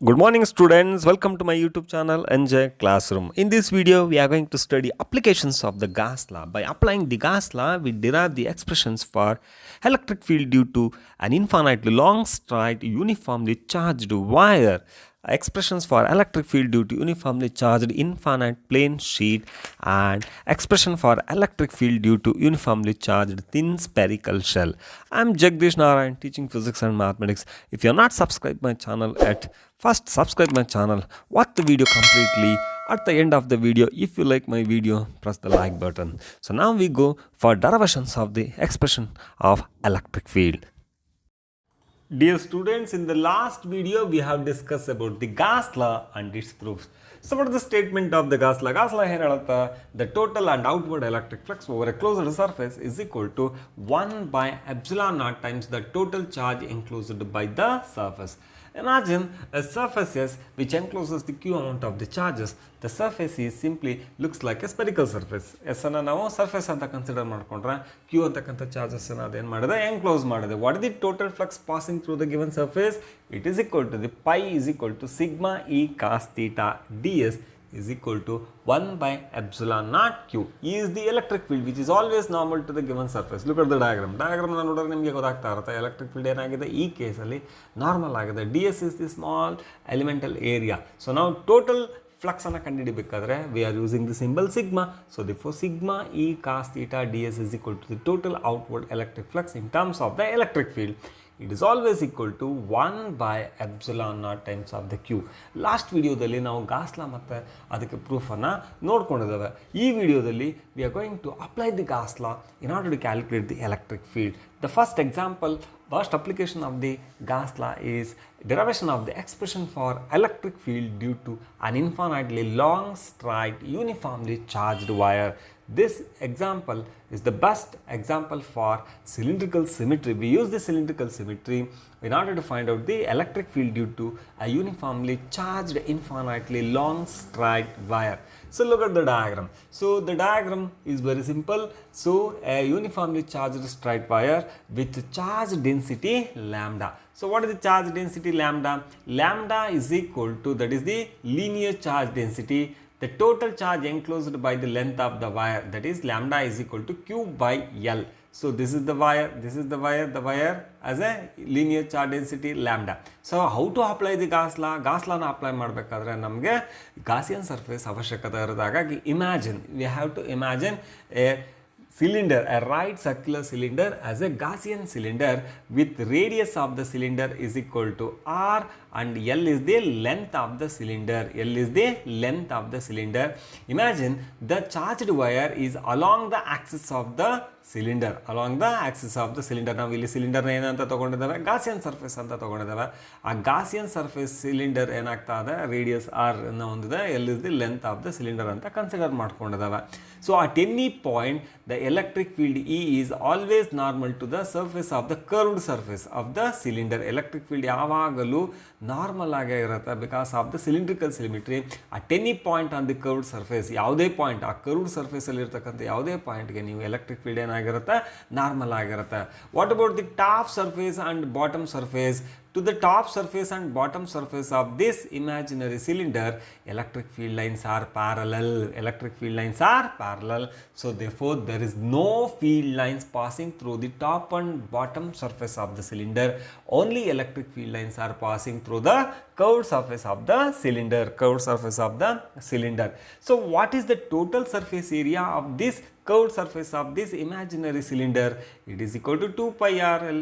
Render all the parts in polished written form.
Good morning students, welcome to my YouTube channel Enjoy Classroom. In this video we are going to study applications of the Gauss law. By applying the Gauss law we derive the expressions for electric field due to an infinitely long straight uniformly charged wire, expressions for electric field due to uniformly charged infinite plane sheet, and expression for electric field due to uniformly charged thin spherical shell. I am Jagdish Narayan, teaching physics and mathematics. If you are not subscribed my channel yet, first subscribe my channel, watch the video completely. At the end of the video, if you like my video, press the like button. So now we go for derivations of the expression of electric field. Dear students, in the last video we have discussed about the Gauss law and its proofs. So what is the statement of the Gauss law? Gauss law here, the total and outward electric flux over a closed surface is equal to 1 by epsilon naught times the total charge enclosed by the surface. Imagine a surface S which encloses the Q amount of the charges. The surface is simply looks like a spherical surface. S ಅನ್ನು ನಾವು surface ಅಂತ consider ಮಾಡ್ಕೊಂಡ್ರೆ Q ಅಂತಕ್ಕಂಥ charges ಅನ್ನು ಅದೇನು ಮಾಡಿದೆ enclose ಮಾಡಿದೆ. What is the total flux passing through the given surface? It is equal to the pi is equal to sigma E cos theta ds is equal to 1 by epsilon naught q. E is the electric field which is always normal to the given surface. Look at the diagram. Diagram ನೋಡಿದ್ರೆ ನಿಮಗೆ ಗೊತ್ತಾಗ್ತಾ ಇರುತ್ತೆ electric field ಏನಾಗಿದೆ ಈ ಕೇಸಲ್ಲಿ normal ಆಗಿದೆ. ds is the small elemental area. So now total flux ಅನ್ನು ಕಂಡುಹಿಡಿಯಬೇಕಾದ್ರೆ we are using the symbol sigma. So therefore sigma E cos theta ds is equal to the total outward electric flux in terms of the electric field. It is always equal to 1 by epsilon naught times of the q. Last ವಿಡಿಯೋದಲ್ಲಿ ನಾವು Gauss ಲಾ ಮತ್ತು ಅದಕ್ಕೆ ಪ್ರೂಫನ್ನು ನೋಡ್ಕೊಂಡಿದ್ದೇವೆ. ಈ ವಿಡಿಯೋದಲ್ಲಿ we are going to apply the Gauss law in order to calculate the electric field. The first example, first application of the Gauss law is derivation of the expression for electric field due to an infinitely long straight uniformly charged wire. This example is the best example for cylindrical symmetry. We use the cylindrical symmetry in order to find out the electric field due to a uniformly charged infinitely long straight wire. So look at the diagram. So the diagram is very simple. So a uniformly charged straight wire with charge density lambda. So what is the charge density lambda? Lambda is equal to, that is the linear charge density, the total charge enclosed by the length of the wire, that is lambda is equal to q by L. So this is the wire, this is the wire as a linear charge density lambda. So how to apply the Gauss law? Gauss law na apply ಮಾಡಬೇಕಾದ್ರೆ ನಮಗೆ Gaussian surface ಅವಶ್ಯಕತೆ ಇರುತ್ತೆ. ಹಾಗಾಗಿ imagine, we have to imagine a cylinder, a right circular cylinder as a Gaussian cylinder with radius of the cylinder is equal to r and L is the length of the cylinder. L is the length of the cylinder. Imagine the charged wire is along the axis of the cylinder, along the axis of the cylinder. ನಾವು ಇಲ್ಲಿ ಸಿಲಿಂಡರ್ನ ಏನಂತ ತಗೊಂಡಿದ್ದೇವೆ, Gaussian surface ಅಂತ ತಗೊಂಡಿದ್ದೇವೆ. ಆ Gaussian surface cylinder ಏನಾಗ್ತಾ ಇದೆ, radius R ಅನ್ನು ಹೊಂದಿದೆ, L is the length of the cylinder ಅಂತ ಕನ್ಸಿಡರ್ ಮಾಡ್ಕೊಂಡಿದ್ದೇವೆ. So at any point the electric field E is always normal to the surface of the curved surface of the cylinder. Electric field ಯಾವಾಗಲೂ normal ಆಗೇ ಇರುತ್ತೆ because of the cylindrical symmetry. At any point on the curved surface, ಯಾವುದೇ point ಆ curved ಸರ್ಫೇಸಲ್ಲಿ ಇರ್ತಕ್ಕಂಥ ಯಾವುದೇ ಪಾಯಿಂಟ್ಗೆ ನೀವು ಎಲೆಕ್ಟ್ರಿಕ್ ಫೀಲ್ಡ್ ಏನಾಗಿರುತ್ತೆ, ನಾರ್ಮಲ್ ಆಗಿರುತ್ತೆ. What about the top surface and bottom surface? To the top surface and bottom surface of this imaginary cylinder, electric field lines are parallel. Electric field lines are parallel. So therefore there is no field lines passing through the top and bottom surface of the cylinder. Only electric field lines are passing through the curved surface of the cylinder, curved surface of the cylinder. So what is the total surface area of this curved surface of this imaginary cylinder? It is equal to 2 pi RL.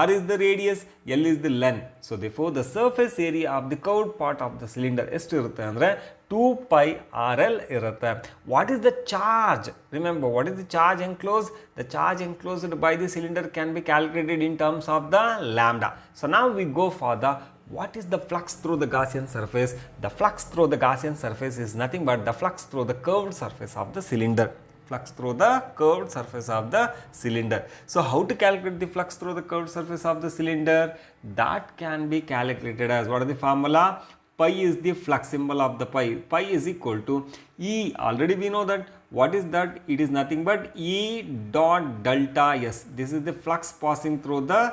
R is the radius, L is the length. So therefore the surface area of the curved part of the cylinder ಎಷ್ಟು ಇರುತ್ತೆ ಅಂದರೆ 2 pi RL ಇರುತ್ತೆ. What is the charge? Remember, what is the charge enclosed? The charge enclosed by the cylinder can be calculated in terms of the lambda. So now we go for the what is the flux through the Gaussian surface? The flux through the Gaussian surface is nothing but the flux through the curved surface of the cylinder. Flux through the curved surface of the cylinder. So how to calculate the flux through the curved surface of the cylinder? That can be calculated as, what is the formula? Pi is the flux symbol of the pi. Pi is equal to E. Already we know that. What is that? It is nothing but E dot delta S. This is the flux passing through the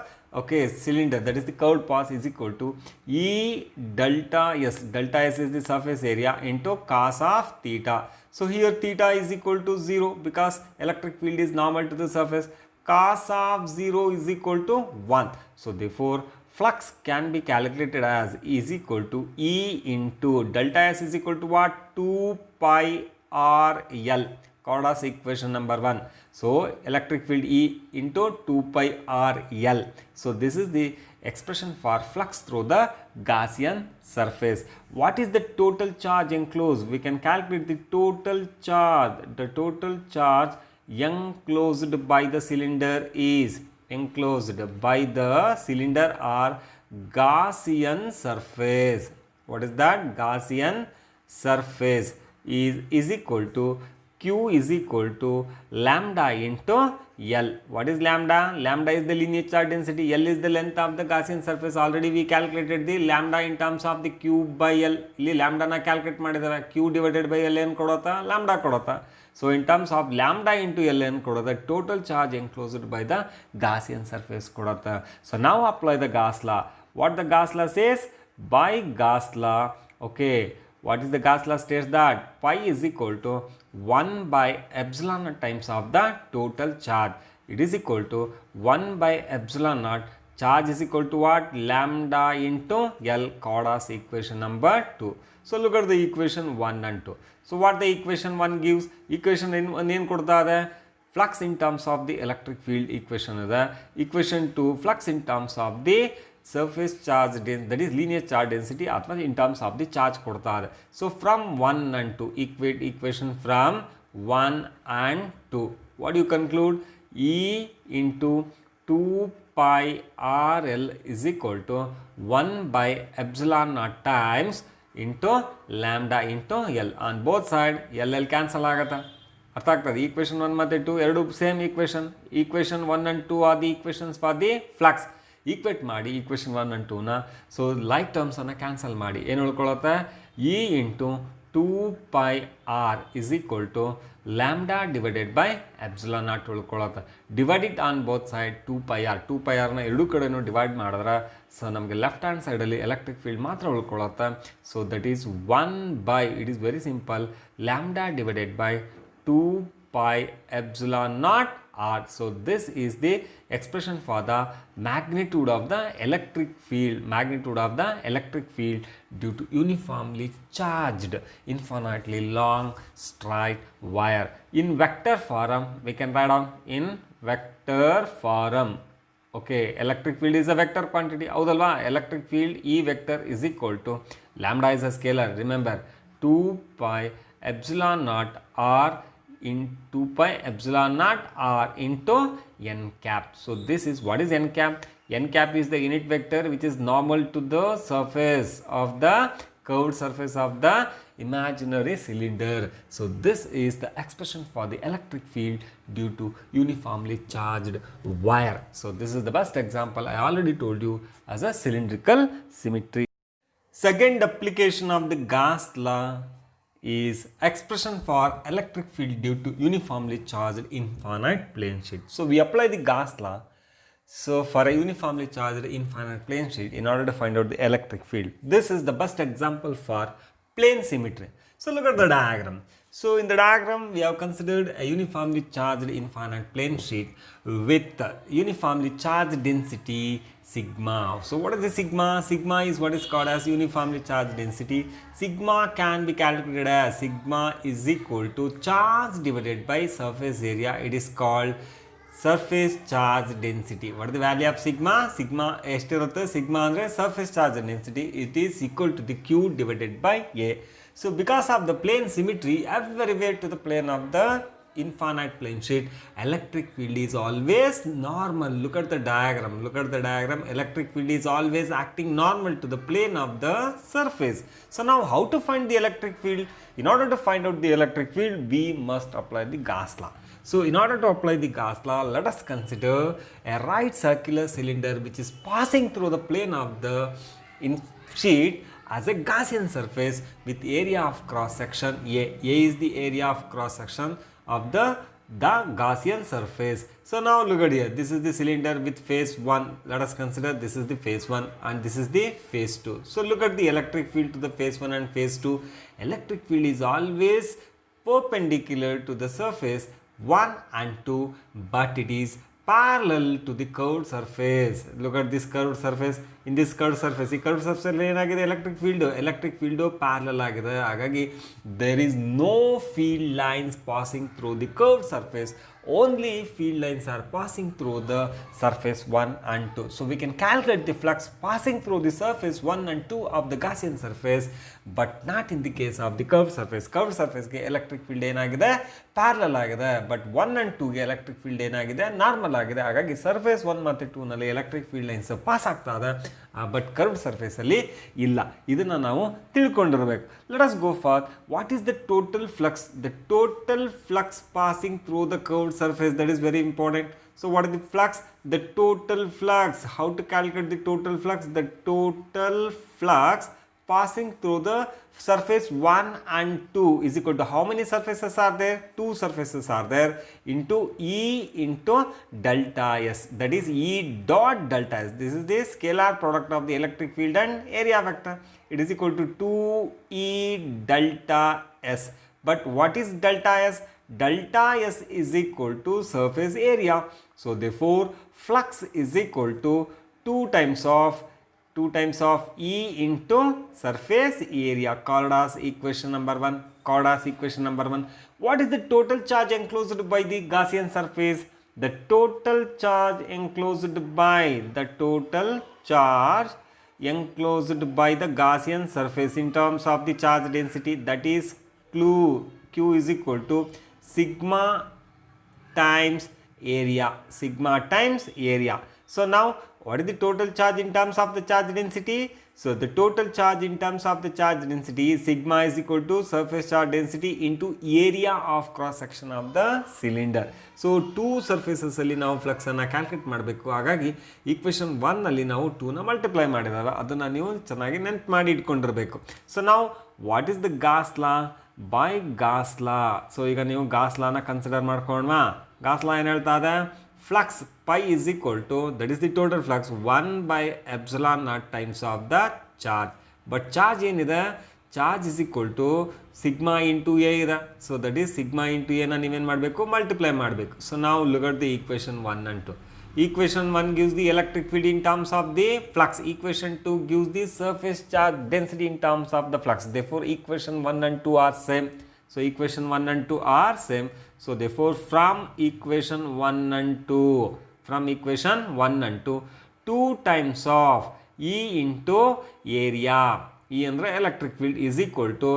okay, cylinder, that is the curved path, is equal to E delta S. Delta S is the surface area into cos of theta. So here theta is equal to 0 because electric field is normal to the surface. Cos of 0 is equal to 1. So therefore flux can be calculated as is equal to E into delta S is equal to what? 2 pi R L. Gauss's equation number 1. So electric field E into 2 pi R L. So this is the expression for flux through the Gaussian surface. What is the total charge enclosed? We can calculate the total charge. The total charge enclosed by the cylinder is enclosed by the cylinder or Gaussian surface. What is that? Gaussian surface is equal to Q is equal to lambda into L. What is lambda? Lambda is the linear charge density. L is the length of the Gaussian surface. Already we calculated the lambda in terms of the Q by L. ಇಲ್ಲಿ lambda na calculate ಮಾಡಿದ್ದೇವೆ. Q divided by L ಏನು ಕೊಡುತ್ತಾ? Lambda ಕೊಡುತ್ತಾ? So in terms of lambda into L ಏನು ಕೊಡುತ್ತೆ? Total charge enclosed by the Gaussian surface ಕೊಡುತ್ತೆ. So now apply the Gauss law. What the Gauss law says? By Gauss law, okay, what is the Gauss law states that pi is equal to 1 by epsilon naught times of the total charge. It is equal to 1 by epsilon naught. Charge is equal to what? Lambda into L. Gauss's equation number 2. So look at the equation 1 and 2. So what the equation 1 gives? Equation 1 ಏನು ಕೊಡ್ತಾ ಇದೆ? Flux in terms of the electric field equation ಇದೆ. Equation 2 flux in terms of the surface charge density, that is linear charge density ಅಥವಾ in terms of the charge ಕೊಡ್ತಾ ಇದೆ. So from 1 and 2, equate equation from 1 and 2. What do you conclude? E into 2 pi RL is equal to 1 by epsilon naught times into lambda into L. On both side L cancel ಆಗುತ್ತೆ. ಅರ್ಥ ಆಗ್ತದೆ? Equation 1 ಮತ್ತು 2 ಎರಡು same equation. Equation 1 and 2 are the equations for the flux. Equate ಮಾಡಿ equation 1 and 2ನ. So like ಟರ್ಮ್ಸನ್ನು cancel ಮಾಡಿ ಏನು ಉಳ್ಕೊಳ್ಳುತ್ತೆ? E into 2 pi r is equal to lambda divided by epsilon naught ಉಳ್ಕೊಳ್ಳುತ್ತೆ. Divide it on both side 2 pi r. 2 pi r ನ ಎರಡೂ ಕಡೆನೂ ಡಿವೈಡ್ ಮಾಡಿದ್ರೆ ಸೊ ನಮಗೆ ಲೆಫ್ಟ್ ಹ್ಯಾಂಡ್ ಸೈಡಲ್ಲಿ ಎಲೆಕ್ಟ್ರಿಕ್ ಫೀಲ್ಡ್ ಮಾತ್ರ ಉಳ್ಕೊಳ್ಳುತ್ತೆ. So that is 1 by, it is very simple, lambda divided by 2 pi epsilon naught r. So this is the expression for the magnitude of the electric field, due to uniformly charged infinitely long straight wire. In vector form we can write down in vector form. Okay, electric field is a vector quantity. ಹೌದಲ್ವಾ? electric field E vector is equal to lambda is a scalar, remember, 2 pi epsilon naught r in 2 pi epsilon naught r into n cap. So this is, what is n cap? N cap is the unit vector which is normal to the surface of the curved surface of the imaginary cylinder. So this is the expression for the electric field due to uniformly charged wire. So this is the best example I already told you as a cylindrical symmetry. Second application of the Gauss law is expression for electric field due to uniformly charged infinite plane sheet. So we apply the Gauss law. So for a uniformly charged infinite plane sheet, in order to find out the electric field, this is the best example for plane symmetry. So look at the diagram. So in the diagram we have considered a uniformly charged infinite plane sheet with uniformly charged density sigma. So what is the sigma? Sigma is what is called as uniformly charged density. Sigma can be calculated as sigma is equal to charge divided by surface area. It is called surface charge density. What is the value of sigma? Sigma ಎಷ್ಟಿರುತ್ತೆ? Sigma ಅಂದರೆ surface charge density. It is equal to the Q divided by A. So because of the plane symmetry, everywhere to the plane of the infinite plane sheet, electric field is always normal. Look at the diagram. Electric field is always acting normal to the plane of the surface. So now how to find the electric field? In order to find out the electric field, we must apply the Gauss law. So in order to apply the Gauss law, let us consider a right circular cylinder which is passing through the plane of the sheet as a Gaussian surface with area of cross section A. A is the area of cross section of the the Gaussian surface. So now look at here, this is the cylinder with phase 1. Let us consider this is the phase 1 and this is the phase 2. So look at the electric field to the phase 1 and phase 2. Electric field is always perpendicular to the surface 1 and 2, but it is parallel to the curved surface. Look at this curved surface. In this curved surface, ಈ curved surface ಅಲ್ಲಿ ಏನಾಗಿದೆ electric field parallel ಆಗಿದೆ. ಹಾಗಾಗಿ there is no field lines passing through the curved surface. Only field lines are passing through the surface 1 and 2. So we can calculate the flux passing through the surface 1 and 2 of the Gaussian surface, but not in the case of the curved surface. Curved surface ಗೆ electric field ಏನಾಗಿದೆ parallel ಆಗಿದೆ, but 1 and 2 ಗೆ electric field ಏನಾಗಿದೆ normal ಆಗಿದೆ. ಹಾಗಾಗಿ surface 1 ಮತ್ತು 2 ನಲ್ಲಿ electric field lines pass ಆಗ್ತಾ ಇದೆ, ಬಟ್ ಕರ್ವ್ಡ್ ಸರ್ಫೇಸ್ ಅಲ್ಲಿ ಇಲ್ಲ. ಇದನ್ನ ನಾವು ತಿಳ್ಕೊಂಡಿರಬೇಕು. Let us go for what is the total flux. The total flux passing through the curved surface, that is very important. So what is the flux? The total flux. How to calculate the total flux? The total flux passing through the surface 1 and 2 is equal to how many surfaces are there? 2 surfaces are there into E into delta S, that is E dot delta S. This is the scalar product of the electric field and area vector. It is equal to 2 E delta S. But what is delta S? Delta S is equal to surface area. So therefore flux is equal to 2 times of E into surface area, called as equation number 1. What is the total charge enclosed by the Gaussian surface? The total charge enclosed by the Gaussian surface in terms of the charge density, that is Q is equal to sigma times area. So now what is the total charge in terms of the charge density? So the total charge in terms of the charge density is sigma is equal to surface charge density into area of cross section of the cylinder. So two surfaces ಅಲ್ಲಿ ನಾವು flux ಅನ್ನು calculate ಮಾಡಬೇಕು. ಹಾಗಾಗಿ equation 1 ಅಲ್ಲಿ ನಾವು 2 ನ multiply ಮಾಡಿದಾವೆ, ಅದನ್ನು ನೀವು ಚೆನ್ನಾಗಿ ನೆನಪು ಮಾಡಿ ಇಟ್ಕೊಂಡಿರಬೇಕು. ಸೊ ನಾವು what is the Gauss law? By Gauss law. So ಈಗ ನೀವು ಗಾಸ್ ಲಾನ ಕನ್ಸಿಡರ್ ಮಾಡ್ಕೊಂಡ್ವಾ? ಗಾಸ್ ಲಾ ಏನು ಹೇಳ್ತಾ ಇದೆ? flux pi is equal to, that is the total flux, 1 by epsilon naught times of the charge. But charge ಏನಿದೆ? Charge is equal to sigma into A ಇದೆ. So that is sigma into A ನ ನೀವೇನು ಮಾಡಬೇಕು? Multiply ಮಾಡಬೇಕು. So now look at the equation 1 and 2. Equation 1 gives the electric field in terms of the flux. Equation 2 gives the surface charge density in terms of the flux. Therefore equation 1 and 2 are same. So equation 1 and 2 are same. So therefore from equation 1 and 2, 2 times of E into area, E andre electric field, is equal to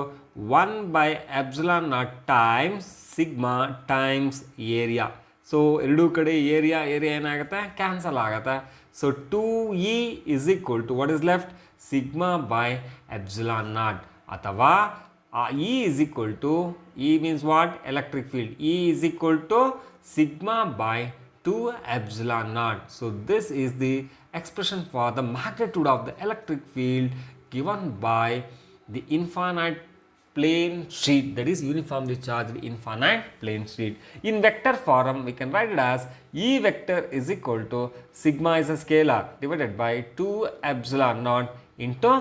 1 by epsilon naught times sigma times area. So ಎರಡು ಕಡೆ area ಏನಾಗುತ್ತೆ? Cancel ಆಗುತ್ತೆ. So 2E is equal to what is left? Sigma by epsilon naught. ಅಥವಾ E is equal to, E means what? Electric field. E is equal to sigma by 2 epsilon naught. So this is the expression for the magnitude of the electric field given by the infinite plane sheet, that is uniformly charged infinite plane sheet. In vector form we can write it as E vector is equal to sigma is a scalar divided by 2 epsilon naught into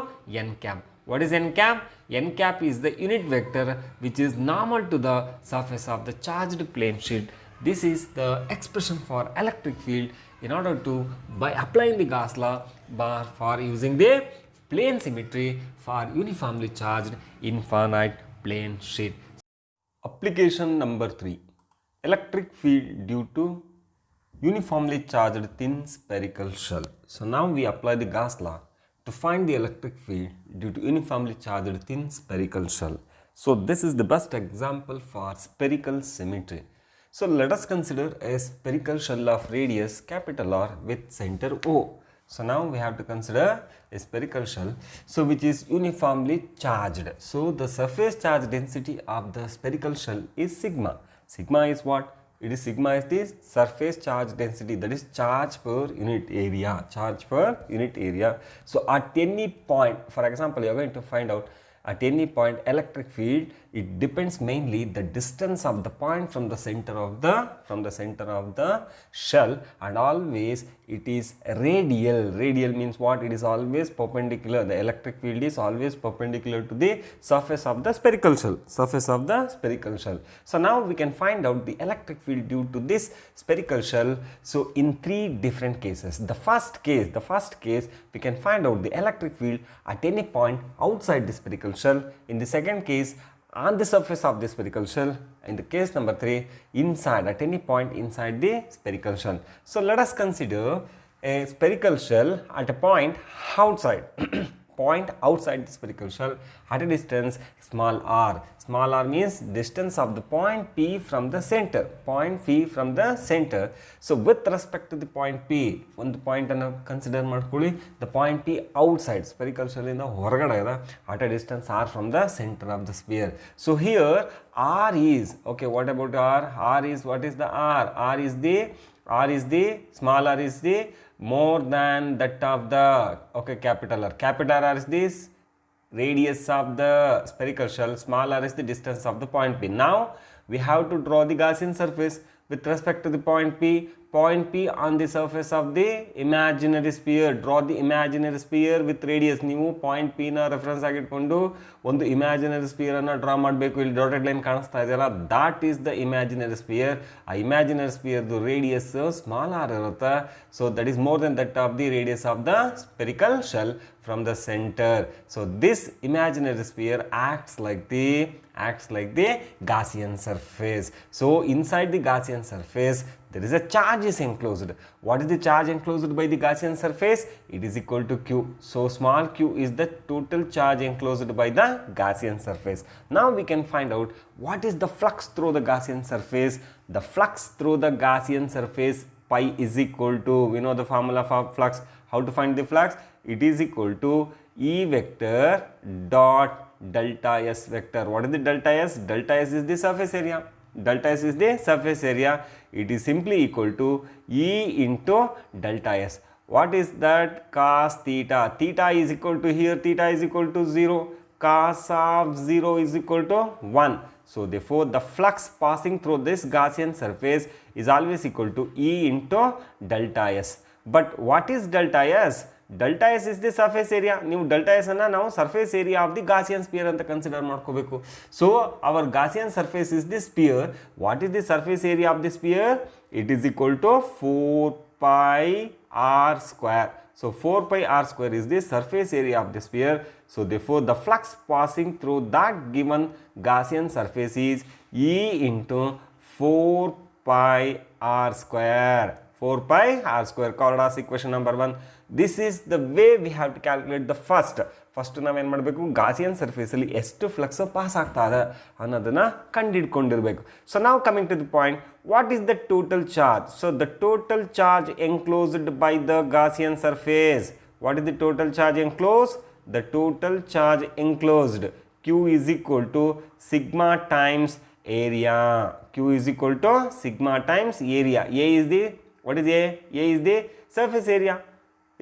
n cap. What is n cap? N cap is the unit vector which is normal to the surface of the charged plane sheet. This is the expression for electric field in order to, by applying the Gauss law, for using the plane symmetry for uniformly charged infinite plane sheet. Application number 3. Electric field due to uniformly charged thin spherical shell. So now we apply the Gauss law to find the electric field due to uniformly charged thin spherical shell. So this is the best example for spherical symmetry. So let us consider a spherical shell of radius capital R with center O. So now we have to consider a spherical shell, so which is uniformly charged. So the surface charge density of the spherical shell is sigma. Sigma is what? It is sigma is the surface charge density, that is charge per unit area. So at any point, for example, you are going to find out at any point electric field, it depends mainly the distance of the point from the center of the shell, and always it is radial. Radial means what? It is always perpendicular. The electric field is always perpendicular to the surface of the spherical shell. So now we can find out the electric field due to this spherical shell. So in three different cases. The first case we can find out the electric field at any point outside the spherical shell. In the second case, on the surface of the spherical shell. In the case number 3, inside, at any point inside the spherical shell. So let us consider a spherical shell at a point outside outside the spherical shell at a distance small r. Small r means distance of the point P from the center. So with respect to the point P, one point consider the point P outside spherical shell in the horagada at a distance r from the center of the sphere. So here r is, okay, what about r? R is, what is the r? R is the small r is the more than that of the, okay, capital R. Capital R is this radius of the spherical shell, small r is the distance of the point P. Now we have to draw the Gaussian surface with respect to the point P on the surface of the imaginary sphere. Draw the imaginary sphere with radius. ನೀವು point P ನ reference ಆಗಿಟ್ಕೊಂಡು ಒಂದು imaginary spear ಅನ್ನು draw ಮಾಡಬೇಕು. ಇಲ್ಲಿ dotted line ಕಾಣಿಸ್ತಾ ಇದೆಯಲ್ಲ, that is the imaginary sphere. ಆ imaginary ಸ್ಪಿಯರ್ದು ರೇಡಿಯಸ್ ಸ್ಮಾಲ್ ಆರ್ ಇರುತ್ತೆ. So that is more than that of the radius of the spherical shell from the center. So this imaginary sphere acts like the Gaussian surface. So inside the Gaussian surface there is a charge is enclosed. What is the charge enclosed by the Gaussian surface? It is equal to q. So small q is the total charge enclosed by the Gaussian surface. Now we can find out what is the flux through the Gaussian surface. The flux through the Gaussian surface pi is equal to, we know the formula for flux. How to find the flux? It is equal to E vector dot delta S vector. What is the delta S? Delta S is the surface area. It is simply equal to E into delta S. What is that? Cos theta. Theta is equal to, here theta is equal to 0. Cos of 0 is equal to 1. So therefore the flux passing through this Gaussian surface is always equal to E into delta S. But what is delta S? Delta S is the surface area. ನೀವು delta S ಅನ್ನು ನಾವು surface area of the Gaussian sphere ಅಂತ consider ಮಾಡ್ಕೋಬೇಕು. So our Gaussian surface is the sphere. What is the surface area of the sphere? It is equal to 4 pi r square. So 4 pi r square is the surface area of the sphere. So therefore the flux passing through that given Gaussian surface is E into 4 pi r square. 4 pi r square, called as equation number 1. This is the way we have to calculate the first ನಾವು ಏನು ಮಾಡಬೇಕು, Gaussian ಸರ್ಫೇಸಲ್ಲಿ ಎಷ್ಟು flux pass ಆಗ್ತಾ ಇದೆ ಅನ್ನೋದನ್ನು ಕಂಡುಹಿಡ್ಕೊಂಡಿರಬೇಕು. So ನಾವು coming to the point, what is the total charge? So the total charge enclosed by the Gaussian surface. What is the total charge enclose? The total charge enclosed, Q is equal to sigma times area. Q is equal to sigma times area. A is the, what is A? A is the surface area,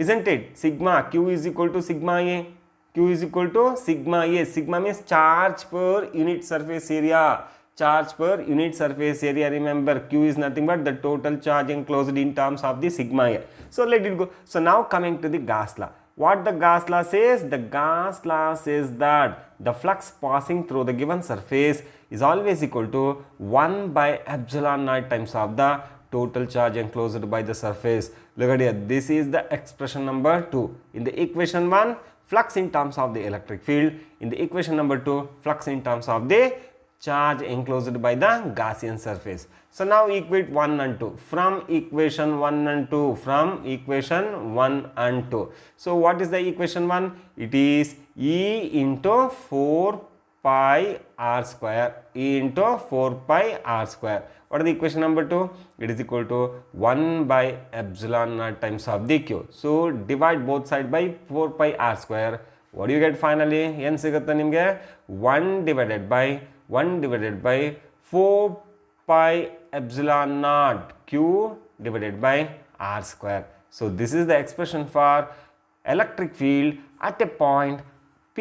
isn't it? Sigma, Q is equal to sigma A. Q is equal to sigma A. Sigma means charge per unit surface area. Charge per unit surface area. Remember, Q is nothing but the total charge enclosed in terms of the sigma A. So let it go. So now coming to the Gauss law. What the Gauss law says? The Gauss law says that the flux passing through the given surface is always equal to 1 by epsilon naught times of the total charge enclosed by the surface. Look at here, this is the expression number 2. In the equation 1, flux in terms of the electric field. In the equation number 2, flux in terms of the charge enclosed by the Gaussian surface. So now equate 1 and 2. From equation 1 and 2. From equation 1 and 2. So what is the equation 1? It is E into 4 pi r square. E into 4 pi r square. What is the equation number 2? It is equal to 1 by epsilon naught times of the Q. So divide both sides by 4 pi r square. What do you get finally? ಏನು ಸಿಗುತ್ತೆ ನಿಮಗೆ? 1 divided by 4 pi epsilon naught Q divided by r square. So this is the expression for electric field at a point P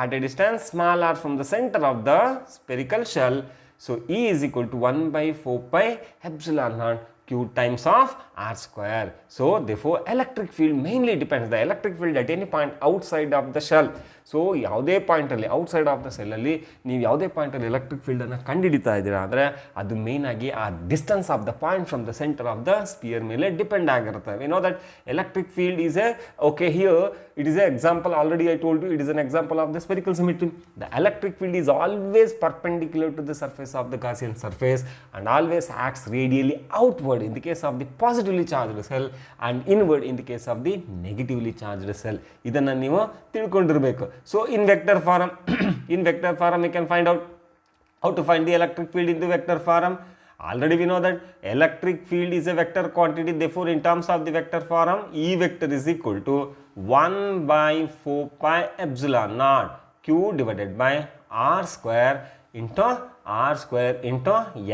at a distance small r from the center of the spherical shell. So E is equal to 1 by 4 pi epsilon naught q times of r square. So therefore electric field mainly depends, the electric field at any point outside of the shell. So ಯಾವುದೇ ಪಾಯಿಂಟಲ್ಲಿ outside of the ಸೆಲ್ಲಲ್ಲಿ ನೀವು ಯಾವುದೇ ಪಾಯಿಂಟಲ್ಲಿ electric ಫೀಲ್ಡನ್ನು ಕಂಡುಹಿಡಿತಾ ಇದ್ದೀರಾ ಅಂದರೆ ಅದು main ಆಗಿ ಆ distance of the point from the centre of the spear ಮೇಲೆ depend ಆಗಿರುತ್ತೆ. We know that electric field is A okay here it is an example, already I told you, it is an example of the spherical symmetry. The electric field is always perpendicular to the surface of the Gaussian surface and always acts radially outward in the case of the positively charged cell and inward in the case of the negatively charged cell. Idanna neevu tilkondirbeku. So in vector form in vector form we can find out how to find the electric field in the vector form. Already we know that electric field is a vector quantity, therefore in terms of the vector form E vector is equal to 1 by 4 pi epsilon naught q divided by r square into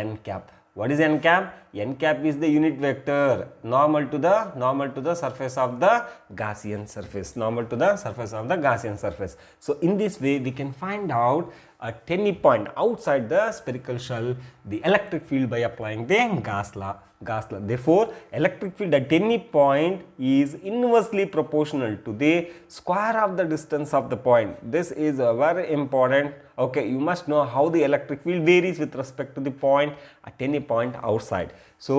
n cap. What is n cap? N cap is the unit vector normal to the surface of the Gaussian surface, normal to the surface of the Gaussian surface. So in this way we can find out at any point outside the spherical shell the electric field by applying the Gauss law. Therefore electric field at any point is inversely proportional to the square of the distance of the point. This is very important. Okay, you must know how the electric field varies with respect to the point at any point outside. So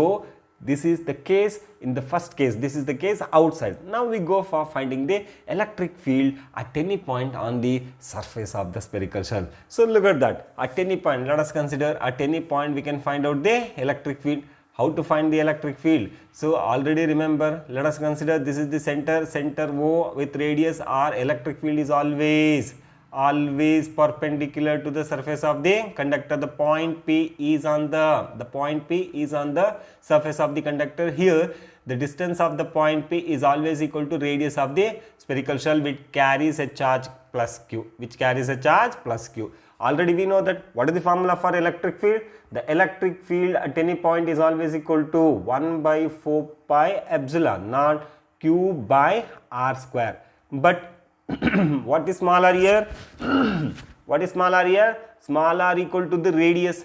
this is the case in the first case, this is the case outside. Now we go for finding the electric field at any point on the surface of the spherical shell. So look at that, at any point, let us consider at any point we can find out the electric field. How to find the electric field? So already remember, let us consider this is the center O with radius r. Electric field is always perpendicular to the surface of the conductor. The point P is on the surface of the conductor. Here the distance of the point P is always equal to radius of the spherical shell which carries a charge plus q. Already we know that what is the formula for electric field? The electric field at any point is always equal to 1 by 4 pi epsilon naught q by r square. But what is small r here? What is small r here? Small r equal to the radius.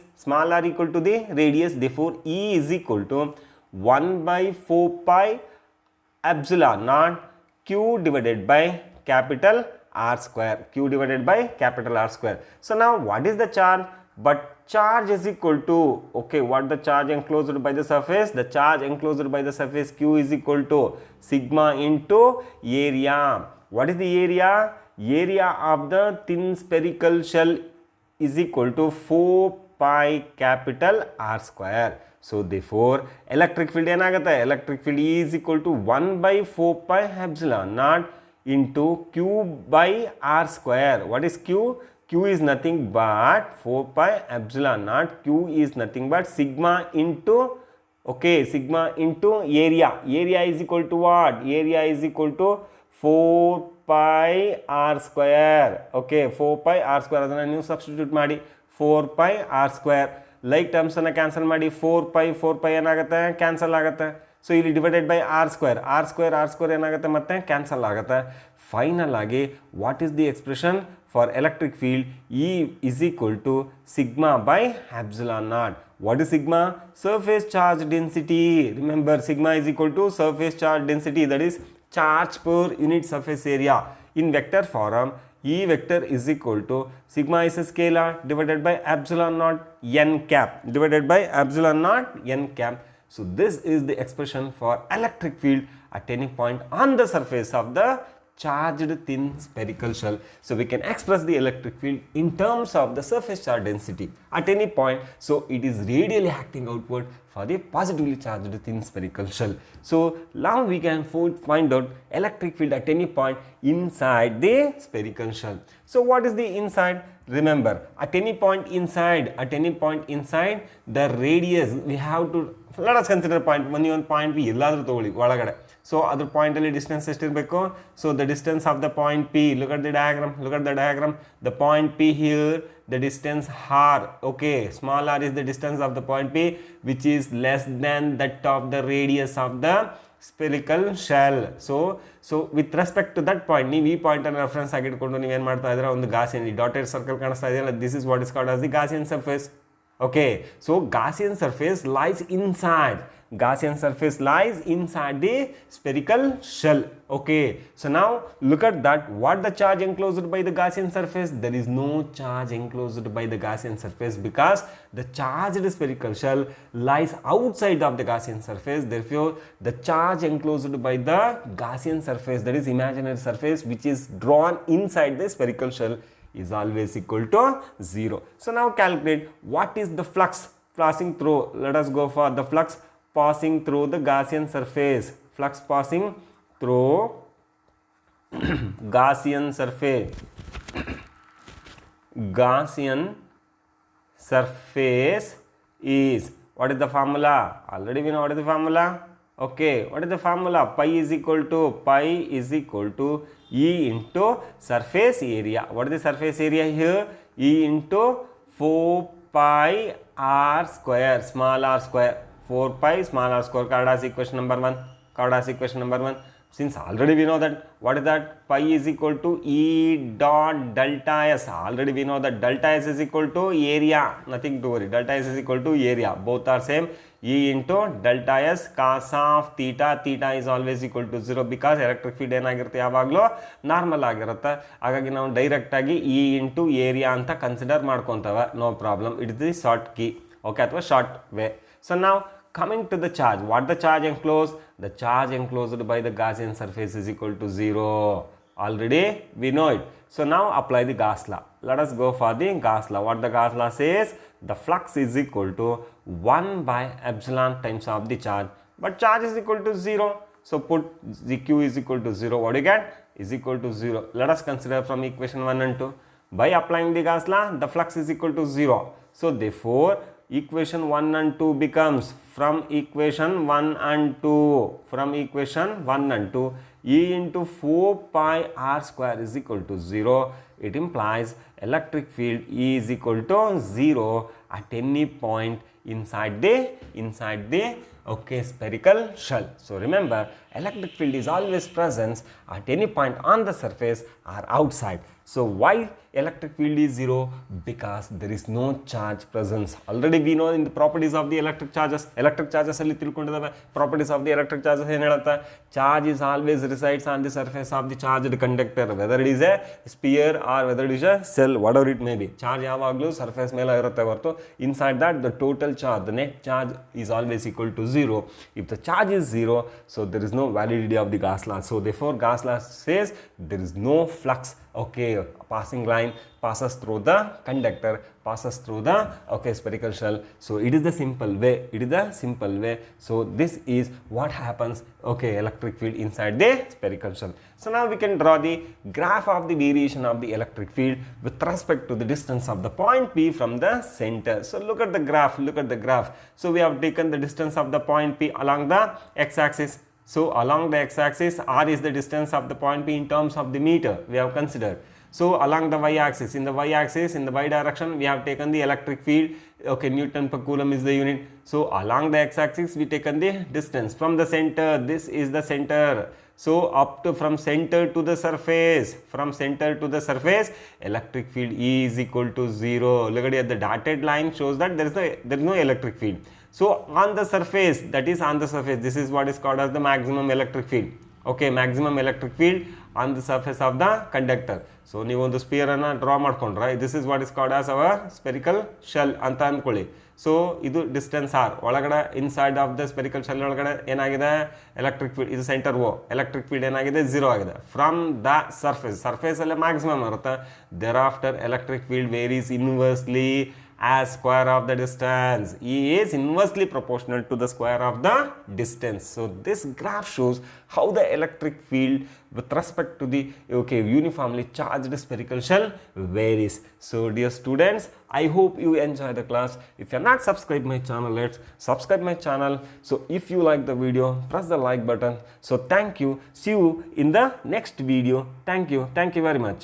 Therefore E is equal to 1 by 4 pi epsilon naught q divided by capital R square. So now what is the charge? But charge is equal to, okay, what the charge enclosed by the surface? The charge enclosed by the surface Q is equal to sigma into area. What is the area? Area of the thin spherical shell is equal to 4 pi capital R square. So therefore electric field enagata? Electric field is equal to 1 by 4 pi epsilon naught into q by r square. What is q? Q is nothing but 4 pi epsilon naught. Q is nothing but sigma into area. Area is equal to what? Area is equal to 4 pi r square. Okay, 4 pi r square adana ನೀವು substitute ಮಾಡಿ 4 pi r square. Like terms ಅನ್ನು cancel ಮಾಡಿ 4 pi ಏನಾಗುತ್ತೆ? cancel ಆಗುತ್ತೆ. So ಇಲ್ಲಿ divided by r square ಏನಾಗುತ್ತೆ ಮತ್ತೆ cancel ಆಗುತ್ತೆ. Final ಆಗಿ what is the expression for electric field? E is equal to sigma by epsilon naught. What is sigma? Surface charge density. Remember, sigma is equal to surface charge density, that is charge per unit surface area. In vector form, E vector is equal to sigma is a scalar divided by epsilon naught n cap. So this is the expression for electric field at any point on the surface of the charged thin spherical shell. So we can express the electric field in terms of the surface charge density at any point. So it is radially acting outward for the positively charged thin spherical shell. So now we can find out electric field at any point inside the spherical shell. So what is the inside? Remember, at any point inside the radius we have to, let us consider point point P ಎಲ್ಲಾದರೂ ತಗೊಳ್ಳಿ ಒಳಗಡೆ. So other point ಅಲ್ಲಿ distance ಎಷ್ಟಿರಬೇಕು? So the distance of the point P, look at the diagram. The point P here, the distance r, okay, small r is the distance of the point P which is less than that of the radius of the spherical shell. So with respect to that point, ನೀವು ಈ point ಅನ್ನು reference ಆಗಿ ಇಟ್ಕೊಂಡು ನೀವು ಏನು ಮಾಡ್ತಾ ಇದ್ದೀರಾ, ಒಂದು ಗಾಸಿಯನ್ ಡಾಟೆಡ್ ಸರ್ಕಲ್ ಕಾಣಿಸ್ತಾ ಇದೆಯಲ್ಲ, this is what is called as the Gaussian surface. Okay, so Gaussian surface lies inside. Gaussian surface lies inside the spherical shell. Okay, so now look at that. What the charge enclosed by the Gaussian surface? There is no charge enclosed by the Gaussian surface because the charged spherical shell lies outside of the Gaussian surface. Therefore, the charge enclosed by the Gaussian surface, that is imaginary surface which is drawn inside the spherical shell, is always equal to 0. So now calculate what is the flux passing through. Let us go for the flux passing through the Gaussian surface. Flux passing through Gaussian surface. Gaussian surface is, what is the formula? Already we know what is the formula. Okay, what is the formula? Pi is equal to E into surface area. What is the surface area here? E into 4 pi r square, small r square. 4 pi small r square. Cardass equation number 1. Cardass equation number 1. Since already we know that, what is that? Pi is equal to E dot delta S. Already we know that delta S is equal to area. Nothing to worry. Delta S is equal to area. Both are same. E into delta S cos of theta. Theta is always equal to 0 because electric field ಏನಾಗಿರುತ್ತೆ ಯಾವಾಗಲೂ normal ಆಗಿರುತ್ತೆ. ಹಾಗಾಗಿ ನಾವು direct ಆಗಿ E into area ಅಂತ consider ಮಾಡ್ಕೊಂತೇವೆ. No problem. It is the short key. Okay, ಅಥವಾ short way. So ನಾವು coming to the charge, what the charge enclosed? The charge enclosed by the Gaussian surface is equal to 0. Already we know it. So now apply the Gauss law. Let us go for the Gauss law. What the Gauss law says? The flux is equal to 1 by epsilon times of the charge. But charge is equal to 0. So put the Q is equal to 0. What do you get? Is equal to 0. Let us consider from equation 1 and 2. By applying the Gauss law, the flux is equal to 0. So therefore, equation 1 and 2 becomes, from equation 1 and 2, E into 4 pi r square is equal to 0. It implies electric field E is equal to 0 at any point inside the okay, spherical shell. So remember, electric field is always present at any point on the surface or outside. So why electric field is 0? Because there is no charge presence. Already we know in the properties of the electric charges. Electric charges alli tilkondidaವೆ. Properties of the electric charges ಏನು ಹೇಳುತ್ತೆ? Charge is always resides on the surface of the charged conductor, whether it is a sphere or whether it is a cell, whatever it may be. Charge ಯಾವಾಗಲೂ surface ಮೇಲೆ ಇರುತ್ತೆ ಹೊರತು inside that the total charge, the net charge is always equal to 0. If the charge is 0, so there is no validity of the Gauss law. So therefore Gauss law says there is no flux. Okay, passing line passes through the conductor, passes through the okay, spherical shell. So it is the simple way. So this is what happens, okay, electric field inside the spherical shell. So now we can draw the graph of the variation of the electric field with respect to the distance of the point P from the center. So look at the graph. So we have taken the distance of the point P along the x-axis. So along the x-axis, r is the distance of the point P in terms of the meter we have considered. So along the y-axis, in the y direction, we have taken the electric field. Okay, Newton per Coulomb is the unit. So along the x-axis, we taken the distance from the center. This is the center. So up to from center to the surface, electric field E is equal to 0. Look at the dotted line shows that there is no electric field. So on the surface, this is what is called as the maximum electric field. Okay, maximum electric field on the surface of the conductor. So ನೀವು ಒಂದು spear ಅನ್ನು draw ಮಾಡ್ಕೊಂಡ್ರೆ, this is what is called as our spherical shell ಅಂತ ಅಂದ್ಕೊಳ್ಳಿ. ಸೊ ಇದು distance R ಒಳಗಡೆ inside of the spherical shell ಒಳಗಡೆ ಏನಾಗಿದೆ ಎಲೆಕ್ಟ್ರಿಕ್ ಫೀಲ್ಡ್, ಇದು ಸೆಂಟರ್ ಓ, ಎಲೆಕ್ಟ್ರಿಕ್ ಫೀಲ್ಡ್ ಏನಾಗಿದೆ 0 ಆಗಿದೆ. ಫ್ರಮ್ ದ ಸರ್ಫೇಸ್ ಅಲ್ಲೇ ಮ್ಯಾಕ್ಸಿಮಮ್ ಇರುತ್ತೆ. Thereafter electric field varies inversely as square of the distance. E is inversely proportional to the square of the distance. So this graph shows how the electric field with respect to the uniformly charged spherical shell varies. So dear students, I hope you enjoy the class. If you are not subscribed my channel, let's subscribe my channel. So if you like the video, press the like button. So thank you. See you in the next video. Thank you very much.